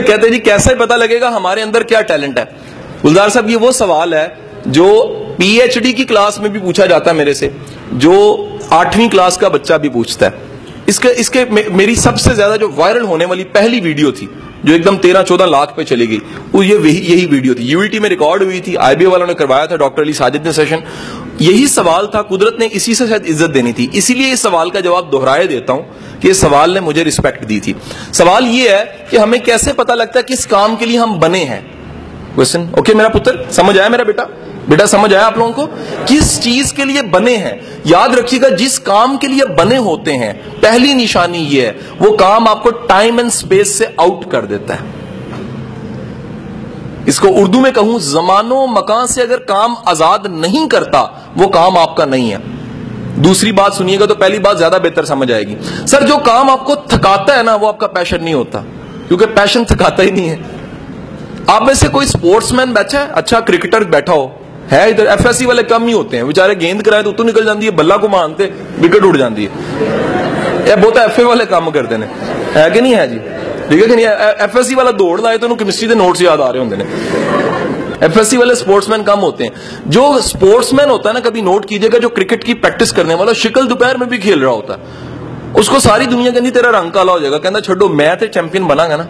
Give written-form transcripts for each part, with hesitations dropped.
کہتے جی کیسے پتا لگے گا ہمارے اندر کیا ٹیلنٹ ہے؟ گلزار صاحب یہ وہ سوال ہے جو پی ایچ ڈی کی کلاس میں بھی پوچھا جاتا ہے میرے سے, جو 8ویں کلاس کا بچہ بھی پوچھتا ہے. اس کے میری سب سے زیادہ جو وائرل ہونے والی پہلی ویڈیو تھی جو ایک دم 13-14 لاکھ پہ چلی گئی, وہ یہی ویڈیو تھی. یو ٹی میں ریکارڈ ہوئی تھی, آئی بی والوں نے کروایا تھا, ڈاکٹر علی ساجد نے سیشن. یہی سوال تھا, قدرت نے اسی سے شاید عزت دینی تھی, اسی لیے اس سوال کا جواب دہرائے دیتا ہوں کہ اس سوال نے مجھے رسپیکٹ دی تھی. سوال یہ ہے کہ ہمیں کیسے پتا لگتا ہے کس کام کے لیے ہم بنے ہیں. کوشچن اوکے میرا پتر, سمجھ آیا میرا بیٹا سمجھ آیا آپ لوگوں کو کس چیز کے لیے بنے ہیں؟ یاد رکھیے گا جس کام کے لیے بنے ہوتے ہیں پہلی نشانی یہ ہے وہ کام آپ کو ٹائم اینڈ سپیس سے آؤٹ کر دیتا ہے. اس کو اردو میں کہوں, زمان و مکان سے اگر کام آزاد نہیں کرتا وہ کام آپ کا نہیں ہے. دوسری بات سنیے گا تو پہلی بات زیادہ بہتر سمجھ آئے گی. سر جو کام آپ کو تھکاتا ہے نا وہ آپ کا پیشن نہیں ہوتا, کیونکہ پیشن تھکاتا ہی نہیں ہے. آپ میں سے کوئی سپورٹس مین بیٹھا ہے, اچھا کرکٹر بیٹھا ہو ہے ادھر, ایف ایس سی والے کم ہی ہوتے ہیں بیچارے, گیند کرائے تو نکل جاتی ہے, بلا کو مانتے وکٹ اڑ جاتی ہے. بہت ایف اے والے کام کرتے ہیں, ہے کہ نہیں ہے جی؟ ٹھیک ہے کہ نہیں؟ ایف ایس سی والا دوڑ لائے تو کیمسٹری کے نوٹس یاد آ رہے ہوتے ہیں. ایف ایس سی والے سپورٹس مین کم ہوتے ہیں. جو سپورٹس مین ہوتا ہے نا, کبھی نوٹ کیجئے گا, جو کرکٹ کی پریکٹس کرنے والا شکل دوپہر میں بھی کھیل رہا ہوتا ہے, اس کو ساری دنیا کہتی تیرا رنگ کالا ہو جائے گا, کہنا چھوڑو میں تے چیمپئن بنا گا نا.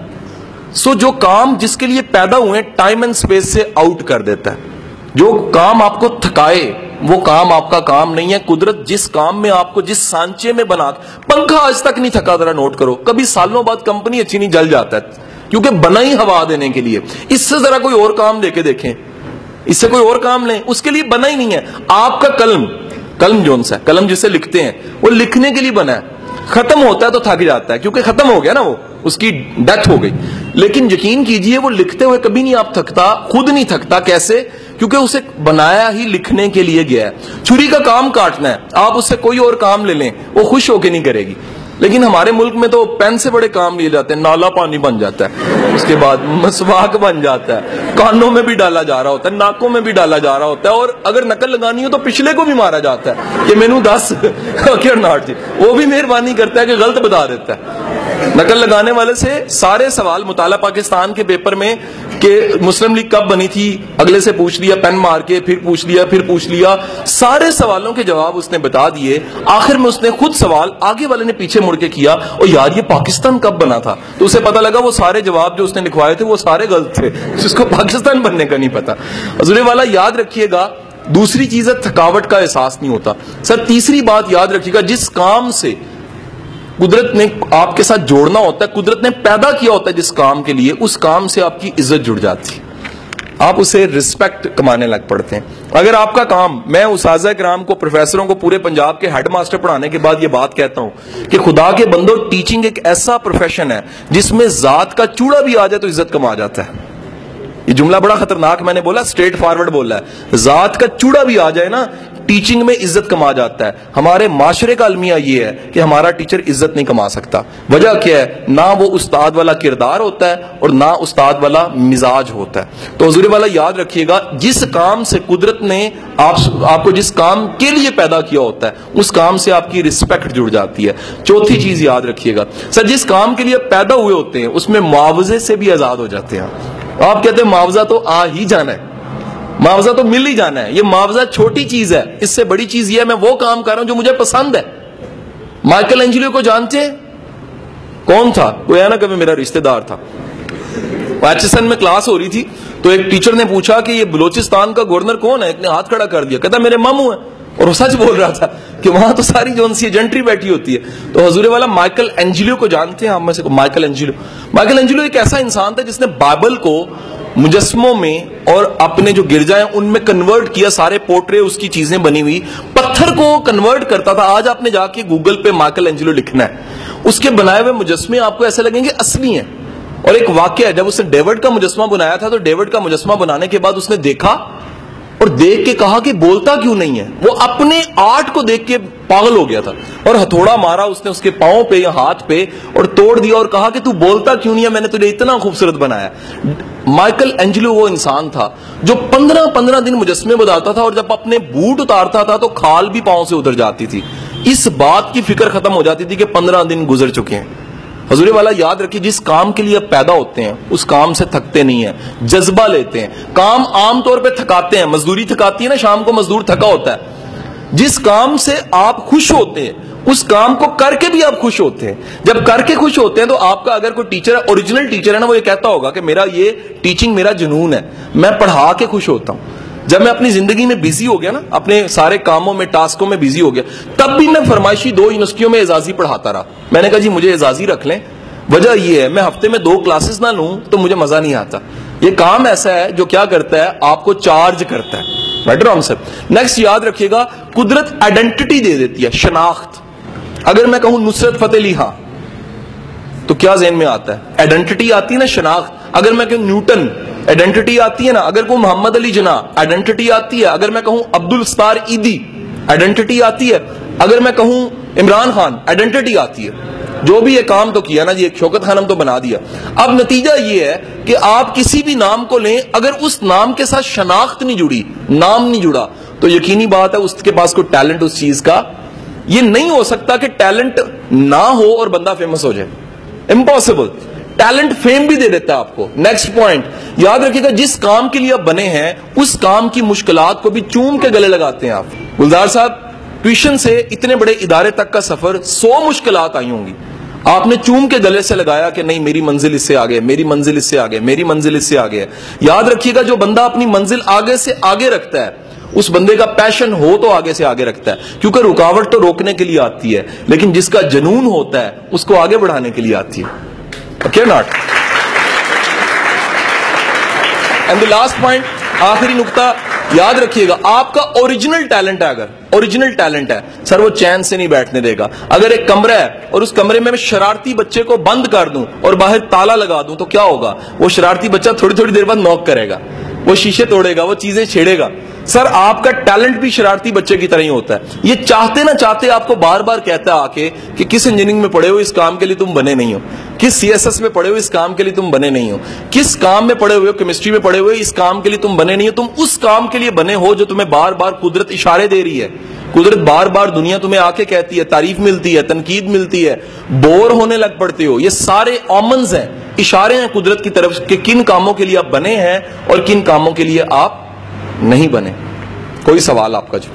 سو جو کام جس کے لیے پیدا ہوئے ٹائم اینڈ سپیس سے آؤٹ کر دیتا ہے. جو کام آپ کو تھکائے وہ کام آپ کا کام نہیں ہے. قدرت جس کام میں آپ کو جس سانچے میں بنا, پنکھا آج تک نہیں تھکا, ذرا نوٹ کرو, کبھی سالوں بعد کمپنی اچھی نہیں جل جاتا ہے کیونکہ بنا ہی ہوا دینے کے لیے. اس سے ذرا کوئی اور کام دے کے دیکھیں, اس سے کوئی اور کام لیں, اس کے لیے بنا ہی نہیں ہے. آپ کا قلم جون سا ہے, قلم جسے لکھتے ہیں وہ لکھنے کے لیے بنا ہے. ختم ہوتا ہے تو تھک جاتا ہے کیونکہ ختم ہو گیا نا, وہ اس کی ڈیتھ ہو گئی. لیکن یقین کیجئے وہ لکھتے ہوئے کبھی نہیں آپ تھکتا, خود نہیں تھکتا. کیسے؟ کیونکہ اسے بنایا ہی لکھنے کے لیے گیا ہے. چھری کا کام کاٹنا ہے, آپ اس سے کوئی اور کام لے لیں وہ خوش ہو کے نہیں کرے گی. لیکن ہمارے ملک میں تو پین سے بڑے کام لیے جاتے ہیں. نالا پانی بن جاتا ہے, اس کے بعد مسواک بن جاتا ہے, کانوں میں بھی ڈالا جا رہا ہوتا ہے, ناکوں میں بھی ڈالا جا رہا ہوتا ہے, اور اگر نقل لگانی ہو تو پچھلے کو بھی مارا جاتا ہے کہ مینو 10 جی, وہ بھی مہربانی کرتا ہے کہ غلط بتا دیتا ہے. نقل لگانے والے سے سارے سوال مطالعہ پاکستان کے پیپر میں کہ مسلم لیگ کب بنی تھی, اگلے سے پوچھ لیا پین مار کے, پھر پوچھ لیا, سارے سوالوں کے جواب اس نے بتا دیے. آخر میں اس نے خود سوال آگے والے نے پیچھے مڑ کے کیا, اور یار یہ پاکستان کب بنا تھا, تو اسے پتا لگا وہ سارے جواب جو اس نے لکھوائے تھے وہ سارے غلط تھے, جس کو پاکستان بننے کا نہیں پتا. حضور والا یاد رکھیے گا. دوسری چیز ہے تھکاوٹ کا احساس نہیں ہوتا. سر تیسری بات یاد رکھیے گا, جس کام سے قدرت نے آپ کے ساتھ جوڑنا ہوتا ہے, قدرت نے پیدا کیا ہوتا ہے جس کام کے لیے, اس کام سے آپ کی عزت جڑ جاتی ہے, آپ اسے رسپیکٹ کمانے لگ پڑتے ہیں. اگر آپ کا کام, میں اساتذہ کرام کو, پروفیسروں کو پورے پنجاب کے ہیڈ ماسٹر پڑھانے کے بعد یہ بات کہتا ہوں کہ خدا کے بندوں, ٹیچنگ ایک ایسا پروفیشن ہے جس میں ذات کا چوڑا بھی آ جائے تو عزت کما جاتا ہے. یہ جملہ بڑا خطرناک میں نے بولا, اسٹریٹ فارورڈ بولا ہے, ذات کا چوڑا بھی آ جائے نا ٹیچنگ میں عزت کما جاتا ہے. ہمارے معاشرے کا المیہ یہ ہے کہ ہمارا ٹیچر عزت نہیں کما سکتا. وجہ کیا ہے؟ نہ وہ استاد والا کردار ہوتا ہے اور نہ استاد والا مزاج ہوتا ہے. تو حضور والا یاد رکھیے گا, جس کام سے قدرت نے آپ کو جس کام کے لیے پیدا کیا ہوتا ہے اس کام سے آپ کی رسپیکٹ جڑ جاتی ہے. چوتھی چیز یاد رکھیے گا سر, جس کام کے لیے پیدا ہوئے ہوتے ہیں اس میں معاوضے سے بھی آزاد ہو جاتے ہیں. آپ کہتے ہیں معاوضہ تو آ ہی جانا ہے, معاوضہ تو مل ہی جانا ہے. یہ معاوضہ چھوٹی چیز ہے, اس سے بڑی چیز یہ ہے میں وہ کام کر رہا ہوں جو مجھے پسند ہے. مائیکل اینجلیو کو جانتے ہیں؟ کون تھا؟ کوئی ہے نا کبھی میرا رشتہ دار تھا. ایچ ایس این میں کلاس ہو رہی تھی تو ایک ٹیچر نے پوچھا کہ یہ بلوچستان کا گورنر کون ہے؟ ایک نے ہاتھ کھڑا کر دیا, کہتا میرے ماموں ہیں, اور وہ سچ بول رہا تھا کہ وہاں تو ساری جون سی جنٹری بیٹھی ہوتی ہے. تو حضور والا مائیکل اینجلیو کو جانتے ہیں آپ میں سے؟ مائیکل اینجلیو ایک ایسا انسان تھا جس نے بائبل کو مجسموں میں اور اپنے جو گرجائیں ان میں کنورٹ کیا. سارے پورٹرے اس کی چیزیں بنی ہوئی, پتھر کو کنورٹ کرتا تھا. آج آپ نے جا کے گوگل پہ مائیکل اینجلیو لکھنا ہے, اس کے بنائے ہوئے مجسمے آپ کو ایسے لگیں گے اصلی ہیں. اور ایک واقعہ ہے, جب اس نے ڈیوڈ کا مجسمہ بنایا تھا تو ڈیوڈ کا مجسمہ بنانے کے بعد اس نے دیکھا اور دیکھ کے کہا کہ بولتا کیوں نہیں ہے. وہ اپنے آرٹ کو دیکھ کے پاگل ہو گیا تھا اور ہتھوڑا مارا اس نے اس کے پاؤں پہ یا ہاتھ پہ اور توڑ دیا اور کہا کہ تو بولتا کیوں نہیں ہے, میں نے تجھے اتنا خوبصورت بنایا. مائیکل اینجلیو وہ انسان تھا جو 15 دن مجسمے بناتا تھا, اور جب اپنے بوٹ اتارتا تھا تو کھال بھی پاؤں سے ادھر جاتی تھی. اس بات کی فکر ختم ہو جاتی تھی کہ 15 دن گزر چکے ہیں. حضور والا یاد رکھیے، جس کام کے لیے آپ پیدا ہوتے ہیں اس کام سے تھکتے نہیں ہیں، جذبہ لیتے ہیں. کام عام طور پہ تھکاتے ہیں، مزدوری تھکاتی ہے نا، شام کو مزدور تھکا ہوتا ہے. جس کام سے آپ خوش ہوتے ہیں اس کام کو کر کے بھی آپ خوش ہوتے ہیں. جب کر کے خوش ہوتے ہیں تو آپ کا اگر کوئی ٹیچر ہے، اوریجنل ٹیچر ہے نا، وہ یہ کہتا ہوگا کہ میرا یہ ٹیچنگ میرا جنون ہے، میں پڑھا کے خوش ہوتا ہوں. جب میں اپنی زندگی میں بیزی ہو گیا نا، اپنے سارے کاموں میں ٹاسکوں میں بیزی ہو گیا، تب بھی میں فرمائشی 2 یونیورسٹیوں میں اعزازی پڑھاتا رہا. میں نے کہا جی مجھے اعزازی رکھ لیں. وجہ یہ ہے میں ہفتے میں 2 کلاسز نہ لوں تو مجھے مزہ نہیں آتا. یہ کام ایسا ہے جو کیا کرتا ہے، آپ کو چارج کرتا ہے. Better on sir. نیکسٹ یاد رکھیے گا، قدرت آئیڈینٹی دے دیتی ہے، شناخت. اگر میں کہوں نصرت فتح علی خان تو کیا ذہن میں آتا ہے؟ آئیڈینٹی آتی ہے نا، شناخت. اگر میں کہوں نیوٹن، آئیڈینٹی آتی ہے نا. اگر کہوں محمد علی جناح، آئیڈینٹی آتی ہے. اگر میں کہوں عبد الستار ایدی، آئیڈینٹی آتی ہے. اگر میں کہوں عمران خان، آئیڈینٹی آتی ہے. جو بھی یہ کام تو کیا نا جی، ایک شوکت خانم تو بنا دیا. اب نتیجہ یہ ہے کہ آپ کسی بھی نام کو لیں، اگر اس نام کے ساتھ شناخت نہیں جڑی، نام نہیں جڑا، تو یقینی بات ہے اس کے پاس کوئی ٹیلنٹ اس چیز کا. یہ نہیں ہو سکتا کہ ٹیلنٹ نہ ہو اور بندہ فیمس ہو جائے. امپاسبل. ٹیلنٹ فیم بھی دے دیتا ہے آپ کو. نیکسٹ پوائنٹ یاد رکھیے گا، جس کام کے لیے آپ بنے ہیں اس کام کی مشکلات کو بھی چوم کے گلے لگاتے ہیں آپ. گلزار صاحب، ٹیوشن سے اتنے بڑے ادارے تک کا سفر 100 مشکلات آئی ہوں گی، آپ نے چوم کے گلے سے لگایا کہ نہیں میری منزل اس سے آگے، میری منزل اس سے آگے، میری منزل اس سے آگے. یاد رکھیے گا، جو بندہ اپنی منزل آگے سے آگے رکھتا ہے اس بندے کا پیشن ہو تو آگے سے آگے رکھتا ہے، کیونکہ رکاوٹ تو روکنے کے لیے آتی ہے، لیکن جس کا جنون ہوتا ہے اس کو آگے بڑھانے کے لیے آتی ہے. Okay not. And the last point, آخری نقطہ یاد رکھیے گا، آپ کا اوریجنل ٹیلنٹ ہے، اگر اوریجنل ٹیلنٹ ہے سر، وہ چین سے نہیں بیٹھنے دے گا. اگر ایک کمرہ ہے اور اس کمرے میں شرارتی بچے کو بند کر دوں اور باہر تالا لگا دوں تو کیا ہوگا؟ وہ شرارتی بچہ تھوڑی تھوڑی دیر بعد نوک کرے گا، وہ شیشے توڑے گا، وہ چیزیں چھیڑے گا. سر آپ کا ٹیلنٹ بھی شرارتی بچے کی طرح ہی ہوتا ہے. یہ چاہتے نہ چاہتے آپ کو بار بار کہتا ہے آ کے کہ کس انجینئرنگ میں پڑھے ہو اس کام کے لیے تم بنے نہیں ہو، کس CSS میں پڑھے ہو اس کام کے لیے تم بنے نہیں ہو، کس کام میں پڑھے ہوئے ہو، کیمسٹری میں پڑھے ہوئے اس کام کے لیے تم بنے نہیں ہو. تم اس کام کے لیے بنے ہو جو تمہیں بار بار قدرت اشارے دے رہی ہے. قدرت بار بار دنیا تمہیں آ کے کہتی ہے، تعریف ملتی ہے، تنقید ملتی ہے، بور ہونے لگ پڑتے ہو. یہ سارے آمنز ہیں، اشارے ہیں قدرت کی طرف کہ کن کاموں کے لیے آپ بنے ہیں اور کن کاموں کے لیے آپ نہیں بنے. کوئی سوال آپ کا جو